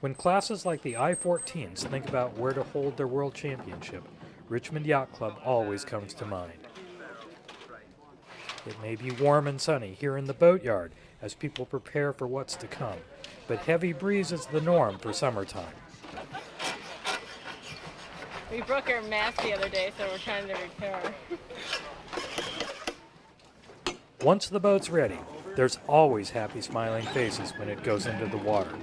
When classes like the I-14s think about where to hold their World Championship, Richmond Yacht Club always comes to mind. It may be warm and sunny here in the boatyard as people prepare for what's to come, but heavy breeze is the norm for summertime. We broke our mast the other day, so we're trying to repair. Once the boat's ready, there's always happy smiling faces when it goes into the water.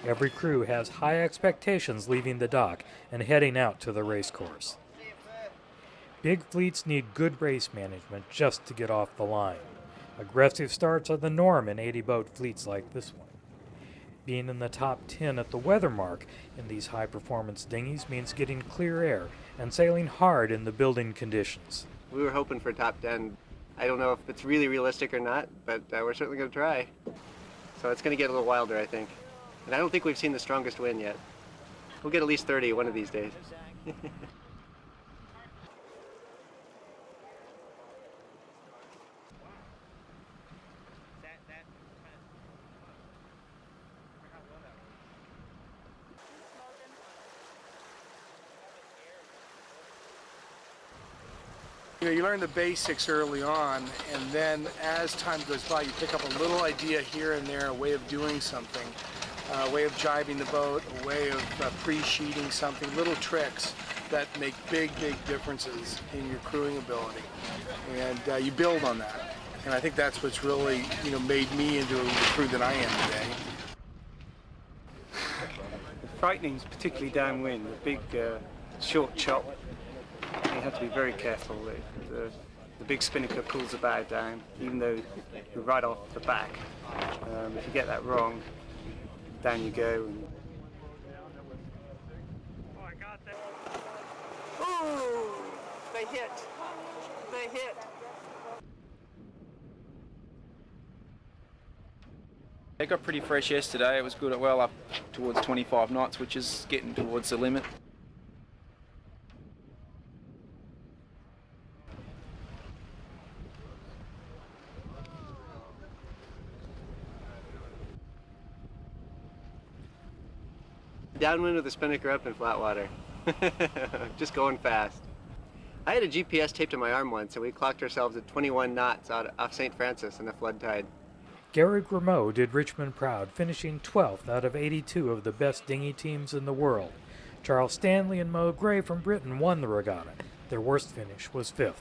Every crew has high expectations leaving the dock and heading out to the race course. Big fleets need good race management just to get off the line. Aggressive starts are the norm in 80-boat fleets like this one. Being in the top 10 at the weather mark in these high-performance dinghies means getting clear air and sailing hard in the building conditions. We were hoping for top 10. I don't know if it's really realistic or not, but we're certainly going to try. So it's going to get a little wilder, I think. And I don't think we've seen the strongest wind yet. We'll get at least 30 one of these days. You learn the basics early on, and then as time goes by, you pick up a little idea here and there, a way of doing something, a way of jibing the boat, a way of pre-sheeting something, little tricks that make big, big differences in your crewing ability. And you build on that. And I think that's what's really, made me into the crew that I am today. Frightening, particularly downwind, the big short chop. You have to be very careful. The big spinnaker pulls the bow down, even though you're right off the back. If you get that wrong, down you go. Ooh, they hit. They hit. It got pretty fresh yesterday. It was good, well up towards 25 knots, which is getting towards the limit. Downwind with the spinnaker up in flat water. Just going fast. I had a GPS taped to my arm once, and we clocked ourselves at 21 knots off St. Francis in a flood tide. Gary Grimaud did Richmond proud, finishing 12th out of 82 of the best dinghy teams in the world. Charles Stanley and Mo Gray from Britain won the regatta. Their worst finish was 5th.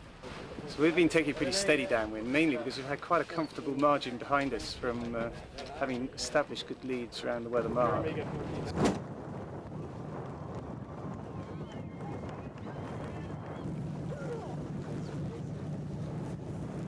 So we've been taking pretty steady downwind, mainly because we've had quite a comfortable margin behind us from having established good leads around the weather mark.